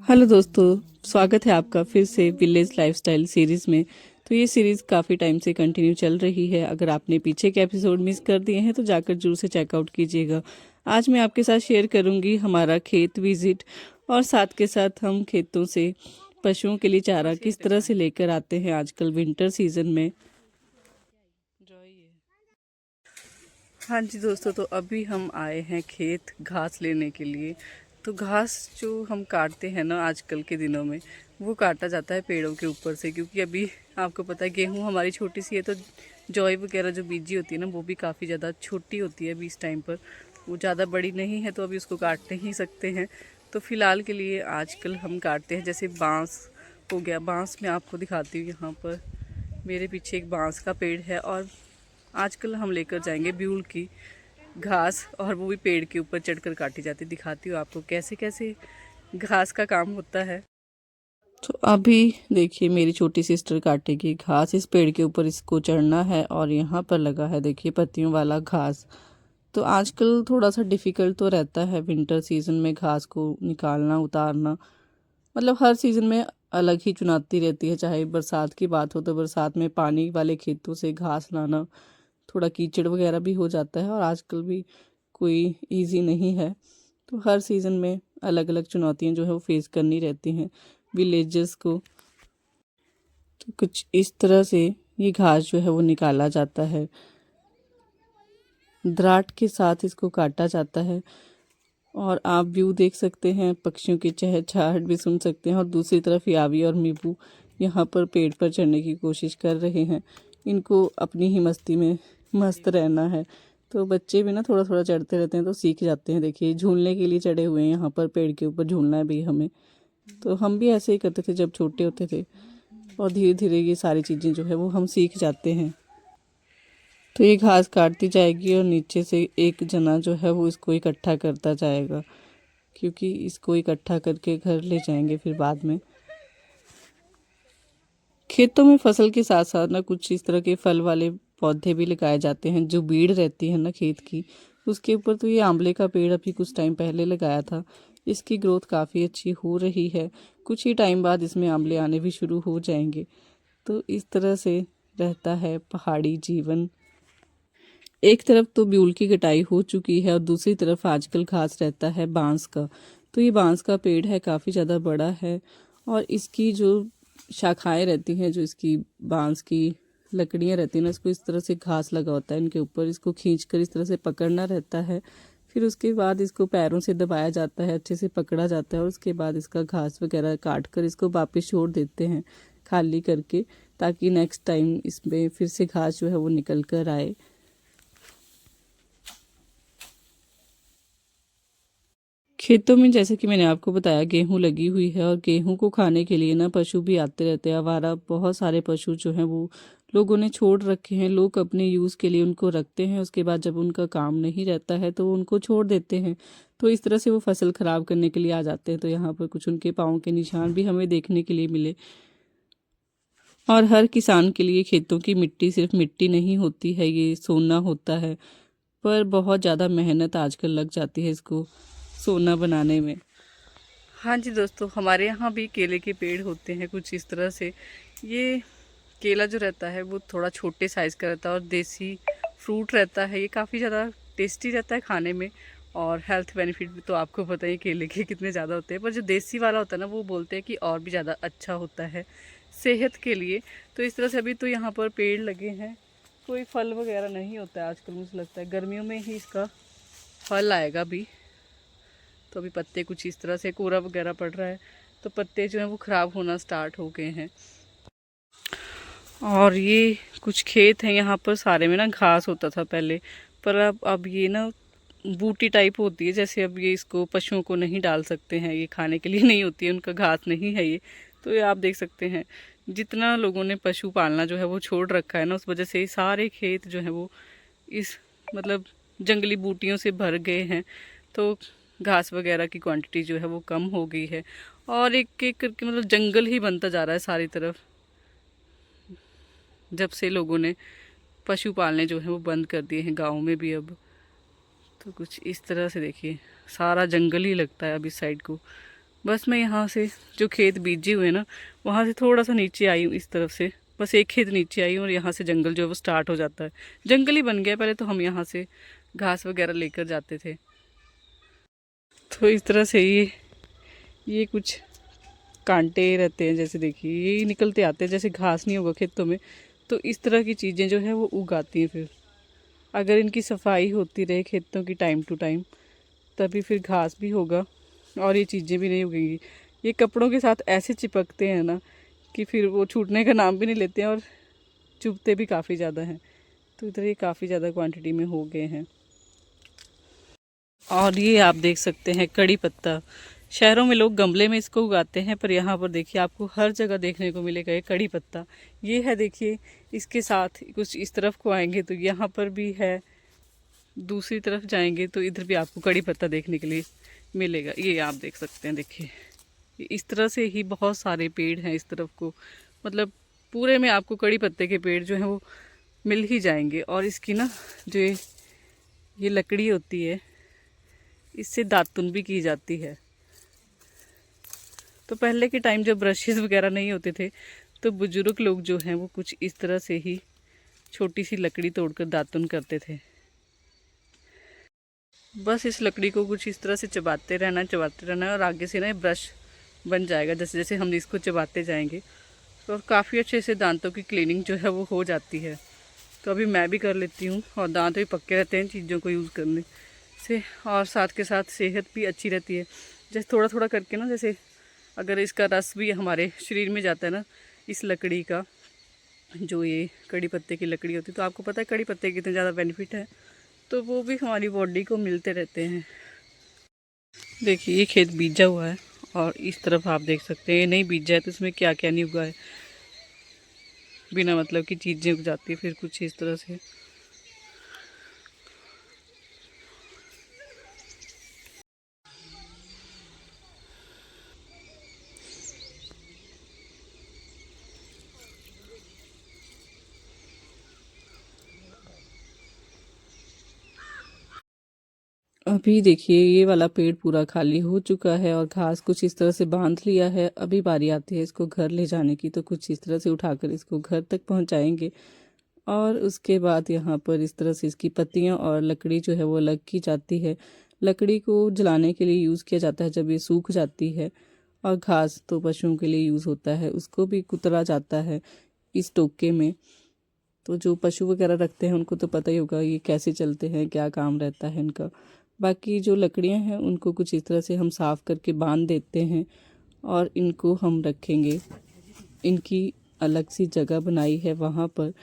Hello दोस्तों, स्वागत है आपका फिर से विलेज लाइफस्टाइल सीरीज़ में। तो ये सीरीज़ काफ़ी टाइम से कंटिन्यू चल रही है। अगर आपने पीछे के एपिसोड मिस कर दिए हैं तो जाकर जरूर से चेकआउट कीजिएगा। आज मैं आपके साथ शेयर करूंगी हमारा खेत विजिट, और साथ के साथ हम खेतों से पशुओं के लिए चारा किस तरह से लेकर आते हैं आजकल विंटर सीजन में। हाँ जी दोस्तों, तो अभी हम आए हैं खेत घास लेने के लिए। तो घास जो हम काटते हैं ना आजकल के दिनों में, वो काटा जाता है पेड़ों के ऊपर से, क्योंकि अभी आपको पता है गेहूँ हमारी छोटी सी है, तो जॉय वगैरह जो बीजी होती है ना वो भी काफ़ी ज़्यादा छोटी होती है अभी इस टाइम पर। वो ज़्यादा बड़ी नहीं है तो अभी उसको काट नहीं सकते हैं। तो फ़िलहाल के लिए आजकल हम काटते हैं, जैसे बाँस हो गया। बाँस मैं आपको दिखाती हूँ, यहाँ पर मेरे पीछे एक बाँस का पेड़ है, और आजकल हम लेकर जाएंगे ब्यूल की घास, और वो भी पेड़ के ऊपर चढ़कर काटी जाती। दिखाती हूँ आपको कैसे कैसे घास का काम होता है। तो अभी देखिए मेरी छोटी सिस्टर काटेगी घास। इस पेड़ के ऊपर इसको चढ़ना है, और यहाँ पर लगा है देखिए पत्तियों वाला घास। तो आजकल थोड़ा सा डिफ़िकल्ट तो रहता है विंटर सीजन में घास को निकालना उतारना। मतलब हर सीज़न में अलग ही चुनौती रहती है। चाहे बरसात की बात हो तो बरसात में पानी वाले खेतों से घास लाना थोड़ा कीचड़ वगैरह भी हो जाता है, और आजकल भी कोई इजी नहीं है। तो हर सीज़न में अलग अलग चुनौतियां जो है वो फेस करनी रहती हैं विलेजर्स को। तो कुछ इस तरह से ये घास जो है वो निकाला जाता है। दराट के साथ इसको काटा जाता है, और आप व्यू देख सकते हैं, पक्षियों की चहचहाहट भी सुन सकते हैं। और दूसरी तरफ यावी और मीबू यहाँ पर पेड़ पर चढ़ने की कोशिश कर रहे हैं। इनको अपनी ही मस्ती में मस्त रहना है। तो बच्चे भी ना थोड़ा थोड़ा चढ़ते रहते हैं तो सीख जाते हैं। देखिए झूलने के लिए चढ़े हुए हैं, यहाँ पर पेड़ के ऊपर झूलना है भी हमें। तो हम भी ऐसे ही करते थे जब छोटे होते थे, और धीरे धीरे ये सारी चीज़ें जो है वो हम सीख जाते हैं। तो ये घास काटती जाएगी, और नीचे से एक जना जो है वो इसको इकट्ठा करता जाएगा, क्योंकि इसको इकट्ठा करके घर ले जाएंगे फिर बाद में। खेतों में फसल के साथ साथ ना कुछ इस तरह के फल वाले पौधे भी लगाए जाते हैं। जो बीड़ रहती है ना खेत की, उसके ऊपर तो ये आंवले का पेड़ अभी कुछ टाइम पहले लगाया था। इसकी ग्रोथ काफ़ी अच्छी हो रही है। कुछ ही टाइम बाद इसमें आंवले आने भी शुरू हो जाएंगे। तो इस तरह से रहता है पहाड़ी जीवन। एक तरफ तो ब्यूल की कटाई हो चुकी है, और दूसरी तरफ आजकल घास रहता है बांस का। तो ये बांस का पेड़ है, काफ़ी ज़्यादा बड़ा है, और इसकी जो शाखाएं रहती हैं, जो इसकी बांस की लकड़ियां रहती हैं ना, इसको इस तरह से घास लगा होता है इनके ऊपर। इसको खींचकर इस तरह से पकड़ना रहता है। फिर उसके बाद इसको पैरों से दबाया जाता है, अच्छे से पकड़ा जाता है, और उसके बाद इसका घास वगैरह काट कर इसको वापस छोड़ देते हैं खाली करके, ताकि नेक्स्ट टाइम इसमें फिर से घास जो है वो निकल कर आए। खेतों में जैसे कि मैंने आपको बताया गेहूं लगी हुई है, और गेहूं को खाने के लिए ना पशु भी आते रहते हैं। आवारा बहुत सारे पशु जो हैं वो लोगों ने छोड़ रखे हैं। लोग अपने यूज़ के लिए उनको रखते हैं, उसके बाद जब उनका काम नहीं रहता है तो उनको छोड़ देते हैं। तो इस तरह से वो फसल खराब करने के लिए आ जाते हैं। तो यहाँ पर कुछ उनके पाँव के निशान भी हमें देखने के लिए मिले। और हर किसान के लिए खेतों की मिट्टी सिर्फ मिट्टी नहीं होती है, ये सोना होता है। पर बहुत ज़्यादा मेहनत आजकल लग जाती है इसको सोना बनाने में। हाँ जी दोस्तों, हमारे यहाँ भी केले के पेड़ होते हैं कुछ इस तरह से। ये केला जो रहता है वो थोड़ा छोटे साइज़ का रहता है, और देसी फ्रूट रहता है। ये काफ़ी ज़्यादा टेस्टी रहता है खाने में, और हेल्थ बेनिफिट भी तो आपको पता ही केले के कितने ज़्यादा होते हैं। पर जो देसी वाला होता है ना, वो बोलते हैं कि और भी ज़्यादा अच्छा होता है सेहत के लिए। तो इस तरह से अभी तो यहाँ पर पेड़ लगे हैं, कोई फल वगैरह नहीं होता है आजकल। मुझे लगता है गर्मियों में ही इसका फल आएगा अभी। तो अभी पत्ते कुछ इस तरह से, कोहरा वगैरह पड़ रहा है, तो पत्ते जो हैं वो ख़राब होना स्टार्ट हो गए हैं। और ये कुछ खेत हैं, यहाँ पर सारे में ना घास होता था पहले, पर अब ये ना बूटी टाइप होती है। जैसे अब ये इसको पशुओं को नहीं डाल सकते हैं, ये खाने के लिए नहीं होती है, उनका घास नहीं है ये। तो ये आप देख सकते हैं, जितना लोगों ने पशु पालना जो है वो छोड़ रखा है ना, उस वजह से सारे खेत जो हैं वो इस मतलब जंगली बूटियों से भर गए हैं। तो घास वगैरह की क्वांटिटी जो है वो कम हो गई है, और एक एक करके मतलब जंगल ही बनता जा रहा है सारी तरफ, जब से लोगों ने पशु पालने जो है वो बंद कर दिए हैं गाँव में भी अब। तो कुछ इस तरह से देखिए, सारा जंगल ही लगता है अब इस साइड को। बस मैं यहाँ से जो खेत बीजे हुए ना वहाँ से थोड़ा सा नीचे आई हूँ, इस तरफ से बस एक खेत नीचे आई हूँ और यहाँ से जंगल जो है वो स्टार्ट हो जाता है। जंगल ही बन गया, पहले तो हम यहाँ से घास वगैरह लेकर जाते थे। तो इस तरह से ये कुछ कांटे रहते हैं, जैसे देखिए ये निकलते आते हैं, जैसे घास नहीं होगा खेतों में तो इस तरह की चीज़ें जो है वो उगाती हैं। फिर अगर इनकी सफाई होती रहे खेतों की टाइम टू टाइम, तभी फिर घास भी होगा और ये चीज़ें भी नहीं उगेंगी। ये कपड़ों के साथ ऐसे चिपकते हैं ना कि फिर वो छूटने का नाम भी नहीं लेते हैं और चुभते भी काफ़ी ज़्यादा हैं। तो इधर ये काफ़ी ज़्यादा क्वांटिटी में हो गए हैं। और ये आप देख सकते हैं कड़ी पत्ता। शहरों में लोग गमले में इसको उगाते हैं, पर यहाँ पर देखिए आपको हर जगह देखने को मिलेगा ये कड़ी पत्ता। ये है देखिए, इसके साथ कुछ इस तरफ को आएंगे तो यहाँ पर भी है, दूसरी तरफ जाएंगे तो इधर भी आपको कड़ी पत्ता देखने के लिए मिलेगा। ये आप देख सकते हैं, देखिए इस तरह से ही बहुत सारे पेड़ हैं इस तरफ को, मतलब पूरे में आपको कड़ी पत्ते के पेड़ जो हैं वो मिल ही जाएंगे। और इसकी ना जो ये लकड़ी होती है, इससे दातुन भी की जाती है। तो पहले के टाइम जब ब्रशेस वगैरह नहीं होते थे तो बुजुर्ग लोग जो हैं वो कुछ इस तरह से ही छोटी सी लकड़ी तोड़कर दातुन करते थे। बस इस लकड़ी को कुछ इस तरह से चबाते रहना और आगे से ना ब्रश बन जाएगा। जैसे जैसे हम इसको चबाते जाएंगे तो काफ़ी अच्छे से दांतों की क्लीनिंग जो है वो हो जाती है। तो अभी मैं भी कर लेती हूँ और दांत भी पक्के रहते हैं चीज़ों को यूज़ करने से, और साथ के साथ सेहत भी अच्छी रहती है। जैसे थोड़ा थोड़ा करके ना, जैसे अगर इसका रस भी हमारे शरीर में जाता है ना, इस लकड़ी का, जो ये कड़ी पत्ते की लकड़ी होती है, तो आपको पता है कड़ी पत्ते के कितने ज़्यादा बेनिफिट है, तो वो भी हमारी बॉडी को मिलते रहते हैं। देखिए ये खेत बीजा हुआ है और इस तरफ आप देख सकते हैं ये नहीं बीजा है तो इसमें क्या क्या नहीं उगा है, बिना मतलब की चीज़ें उग जाती है फिर कुछ इस तरह से। अभी देखिए ये वाला पेड़ पूरा खाली हो चुका है और घास कुछ इस तरह से बांध लिया है। अभी बारी आती है इसको घर ले जाने की, तो कुछ इस तरह से उठाकर इसको घर तक पहुंचाएंगे और उसके बाद यहाँ पर इस तरह से इसकी पत्तियाँ और लकड़ी जो है वो अलग की जाती है। लकड़ी को जलाने के लिए यूज़ किया जाता है जब ये सूख जाती है, और घास तो पशुओं के लिए यूज़ होता है, उसको भी कुतरा जाता है इस टोके में। तो जो पशु वगैरह रखते हैं उनको तो पता ही होगा ये कैसे चलते हैं, क्या काम रहता है इनका। बाकी जो लकड़ियां हैं उनको कुछ इस तरह से हम साफ़ करके बांध देते हैं और इनको हम रखेंगे। इनकी अलग सी जगह बनाई है वहाँ पर।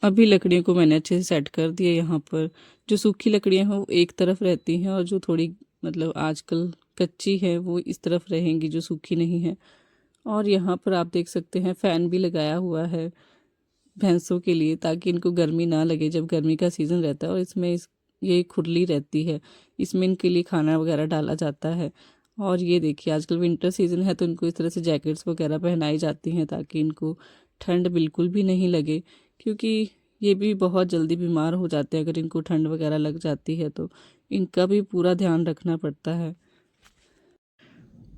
अभी लकड़ियों को मैंने अच्छे से सेट कर दिया। यहाँ पर जो सूखी लकड़ियाँ हैं वो एक तरफ रहती हैं और जो थोड़ी मतलब आजकल कच्ची है वो इस तरफ रहेंगी, जो सूखी नहीं है। और यहाँ पर आप देख सकते हैं फ़ैन भी लगाया हुआ है भैंसों के लिए, ताकि इनको गर्मी ना लगे जब गर्मी का सीज़न रहता है। और इसमें ये खुरली रहती है, इसमें इनके लिए खाना वगैरह डाला जाता है। और ये देखिए आजकल विंटर सीज़न है तो इनको इस तरह से जैकेट्स वगैरह पहनाई जाती हैं ताकि इनको ठंड बिल्कुल भी नहीं लगे, क्योंकि ये भी बहुत जल्दी बीमार हो जाते हैं अगर इनको ठंड वगैरह लग जाती है, तो इनका भी पूरा ध्यान रखना पड़ता है।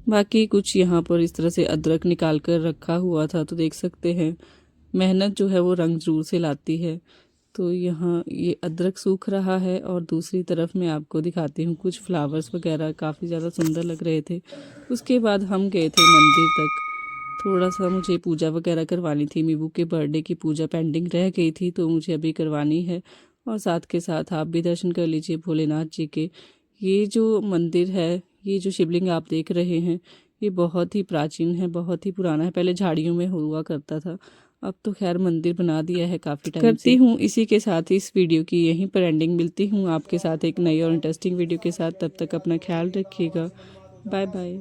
बाकी कुछ यहाँ पर इस तरह से अदरक निकाल कर रखा हुआ था, तो देख सकते हैं मेहनत जो है वो रंग जरूर से लाती है। तो यहाँ ये अदरक सूख रहा है और दूसरी तरफ मैं आपको दिखाती हूँ कुछ फ्लावर्स वगैरह काफ़ी ज़्यादा सुंदर लग रहे थे। उसके बाद हम गए थे मंदिर तक थोड़ा सा मुझे पूजा वगैरह करवानी थी, मीबू के बर्थडे की पूजा पेंडिंग रह गई थी तो मुझे अभी करवानी है। और साथ के साथ आप भी दर्शन कर लीजिए भोलेनाथ जी के। ये जो मंदिर है, ये जो शिवलिंग आप देख रहे हैं, ये बहुत ही प्राचीन है, बहुत ही पुराना है। पहले झाड़ियों में हुआ करता था, अब तो खैर मंदिर बना दिया है काफ़ी टाइम करती हूँ। इसी के साथ इस वीडियो की यहीं पर एंडिंग। मिलती हूँ आपके साथ एक नई और इंटरेस्टिंग वीडियो के साथ। तब तक अपना ख्याल रखिएगा। Bye bye.